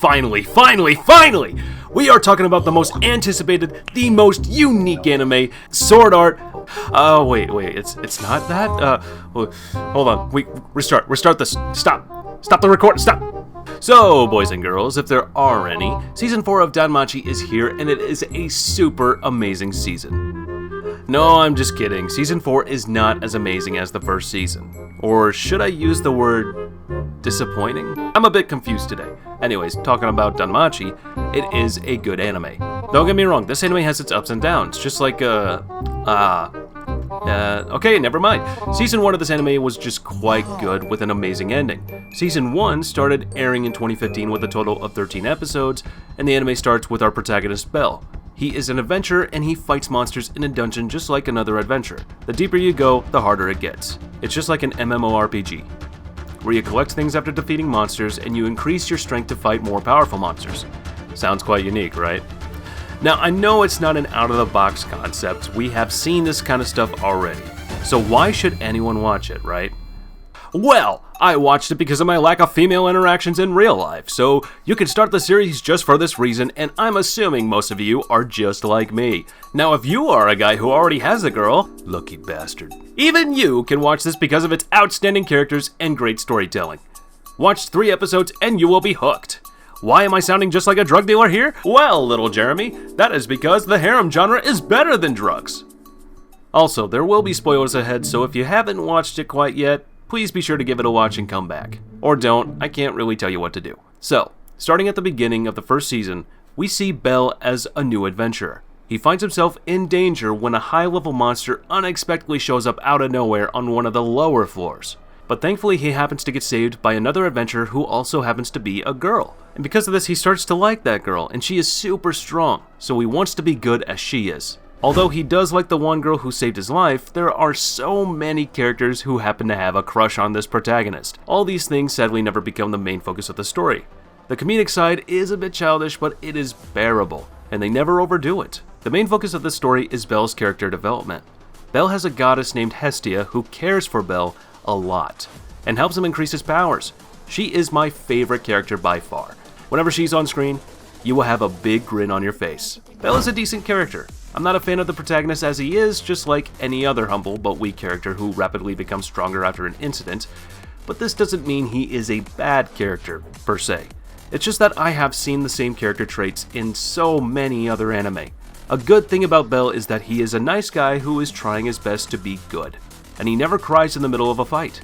Finally! We are talking about the most anticipated, the most unique anime, Sword Art. Oh, wait, it's not that? Hold on, restart this. Stop the record, stop! So, boys and girls, if there are any, Season 4 of Danmachi is here, and it is a super amazing season. No, I'm just kidding. Season 4 is not as amazing as the first season. Or should I use the word disappointing? I'm a bit confused today. Anyways, talking about Danmachi, it is a good anime. Don't get me wrong, this anime has its ups and downs, just like, okay, never mind. Season 1 of this anime was just quite good with an amazing ending. Season 1 started airing in 2015 with a total of 13 episodes, and the anime starts with our protagonist, Bell. He is an adventurer and he fights monsters in a dungeon just like another adventure. The deeper you go, the harder it gets. It's just like an MMORPG, where you collect things after defeating monsters and you increase your strength to fight more powerful monsters. Sounds quite unique, right? Now, I know it's not an out-of-the-box concept. We have seen this kind of stuff already. So why should anyone watch it, right? Well, I watched it because of my lack of female interactions in real life, so you can start the series just for this reason, and I'm assuming most of you are just like me. Now, if you are a guy who already has a girl, lucky bastard, even you can watch this because of its outstanding characters and great storytelling. Watch 3 episodes and you will be hooked. Why am I sounding just like a drug dealer here? Well, little Jeremy, that is because the harem genre is better than drugs. Also, there will be spoilers ahead, so if you haven't watched it quite yet, please be sure to give it a watch and come back. Or don't, I can't really tell you what to do. So, starting at the beginning of the first season, we see Bell as a new adventurer. He finds himself in danger when a high-level monster unexpectedly shows up out of nowhere on one of the lower floors. But thankfully he happens to get saved by another adventurer who also happens to be a girl. And because of this he starts to like that girl, and she is super strong, so he wants to be good as she is. Although he does like the one girl who saved his life, there are so many characters who happen to have a crush on this protagonist. All these things sadly never become the main focus of the story. The comedic side is a bit childish, but it is bearable, and they never overdo it. The main focus of the story is Bell's character development. Bell has a goddess named Hestia who cares for Bell a lot, and helps him increase his powers. She is my favorite character by far. Whenever she's on screen, you will have a big grin on your face. Bell is a decent character. I'm not a fan of the protagonist as he is, just like any other humble but weak character who rapidly becomes stronger after an incident, but this doesn't mean he is a bad character, per se. It's just that I have seen the same character traits in so many other anime. A good thing about Bell is that he is a nice guy who is trying his best to be good, and he never cries in the middle of a fight.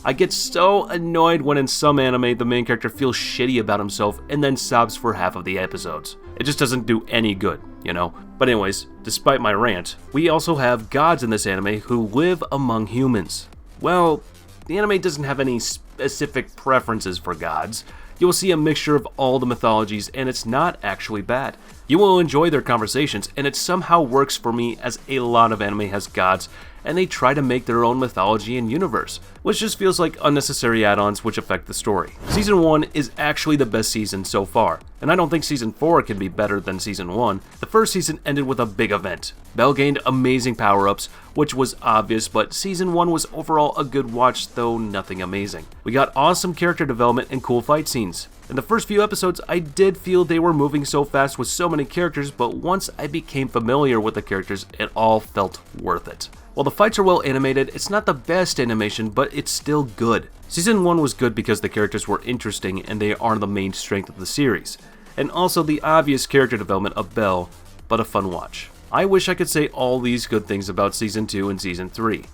I get so annoyed when in some anime the main character feels shitty about himself and then sobs for half of the episodes. It just doesn't do any good, you know? But anyways, despite my rant, we also have gods in this anime who live among humans. Well, the anime doesn't have any specific preferences for gods. You will see a mixture of all the mythologies, and it's not actually bad. You will enjoy their conversations, and it somehow works for me as a lot of anime has gods, and they try to make their own mythology and universe, which just feels like unnecessary add-ons which affect the story. Season 1 is actually the best season so far, and I don't think Season 4 can be better than Season 1. The first season ended with a big event. Bell gained amazing power-ups, which was obvious, but Season 1 was overall a good watch, though nothing amazing. We got awesome character development and cool fight scenes. In the first few episodes, I did feel they were moving so fast with so many characters, but once I became familiar with the characters, it all felt worth it. While the fights are well animated, it's not the best animation, but it's still good. Season 1 was good because the characters were interesting and they are the main strength of the series. And also the obvious character development of Bell, but a fun watch. I wish I could say all these good things about Season 2 and Season 3.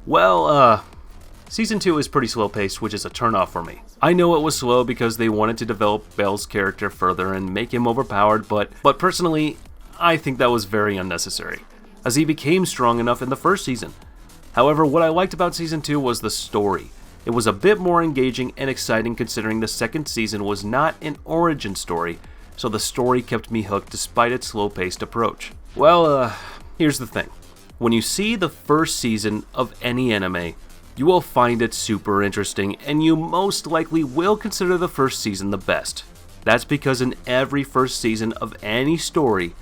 Well, Season 2 is pretty slow paced, which is a turnoff for me. I know it was slow because they wanted to develop Bell's character further and make him overpowered, but personally, I think that was very unnecessary, as he became strong enough in the first season. However, what I liked about Season 2 was the story. It was a bit more engaging and exciting considering the second season was not an origin story, so the story kept me hooked despite its slow-paced approach. Well, here's the thing. When you see the first season of any anime, you will find it super interesting, and you most likely will consider the first season the best. That's because in every first season of any story,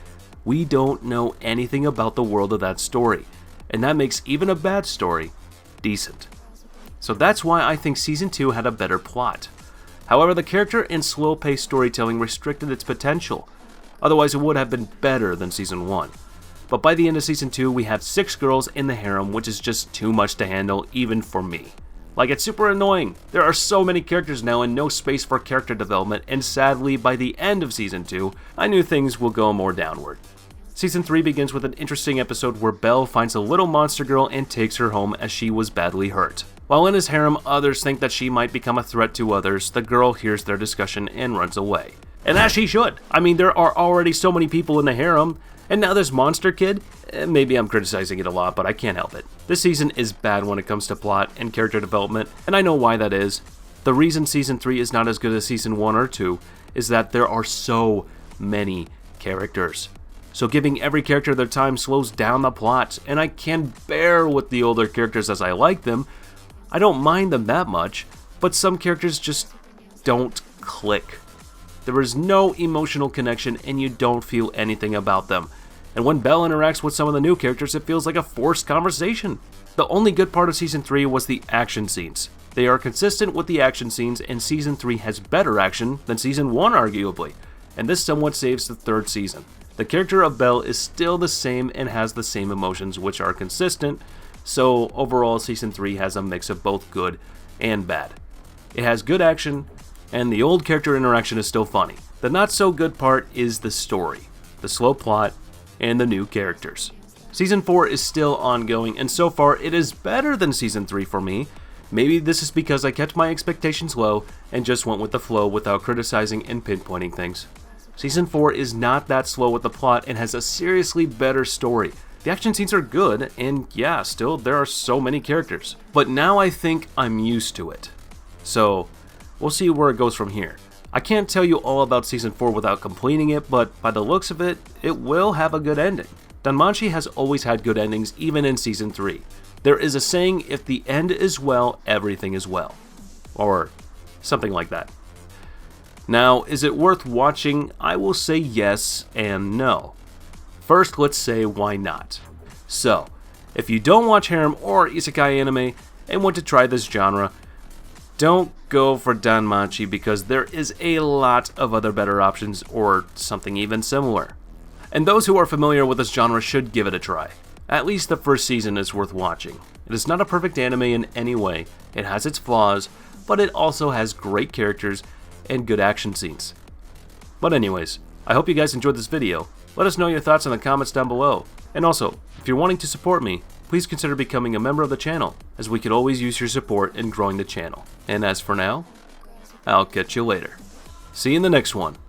we don't know anything about the world of that story, and that makes even a bad story decent. So that's why I think Season 2 had a better plot. However, the character and slow-paced storytelling restricted its potential. Otherwise, it would have been better than Season 1. But by the end of Season 2, we have 6 girls in the harem, which is just too much to handle, even for me. Like, it's super annoying. There are so many characters now and no space for character development, and sadly, by the end of Season 2, I knew things will go more downward. Season 3 begins with an interesting episode where Belle finds a little monster girl and takes her home as she was badly hurt. While in his harem, others think that she might become a threat to others. The girl hears their discussion and runs away. And as she should. I mean, there are already so many people in the harem, and now this monster kid? Maybe I'm criticizing it a lot, but I can't help it. This season is bad when it comes to plot and character development, and I know why that is. The reason Season 3 is not as good as Season 1 or 2 is that there are so many characters. So giving every character their time slows down the plot, and I can bear with the older characters as I like them. I don't mind them that much, but some characters just don't click. There is no emotional connection and you don't feel anything about them. And when Belle interacts with some of the new characters, it feels like a forced conversation. The only good part of Season 3 was the action scenes. They are consistent with the action scenes, and Season 3 has better action than Season 1 arguably, and this somewhat saves the third season. The character of Belle is still the same and has the same emotions, which are consistent, so overall Season 3 has a mix of both good and bad. It has good action, and the old character interaction is still funny. The not so good part is the story, the slow plot, and the new characters. Season 4 is still ongoing, and so far it is better than Season 3 for me. Maybe this is because I kept my expectations low and just went with the flow without criticizing and pinpointing things. Season 4 is not that slow with the plot and has a seriously better story. The action scenes are good, and yeah, still there are so many characters. But now I think I'm used to it. So, we'll see where it goes from here. I can't tell you all about Season 4 without completing it, but by the looks of it, it will have a good ending. Danmachi has always had good endings, even in Season 3. There is a saying, if the end is well, everything is well. Or something like that. Now, is it worth watching? I will say yes and no. First, let's say why not. So, if you don't watch harem or isekai anime and want to try this genre, don't go for Danmachi because there is a lot of other better options or something even similar. And those who are familiar with this genre should give it a try. At least the first season is worth watching. It is not a perfect anime in any way. It has its flaws, but it also has great characters and good action scenes. But anyways, I hope you guys enjoyed this video. Let us know your thoughts in the comments down below. And also, if you're wanting to support me, please consider becoming a member of the channel, as we could always use your support in growing the channel. And as for now, I'll catch you later. See you in the next one.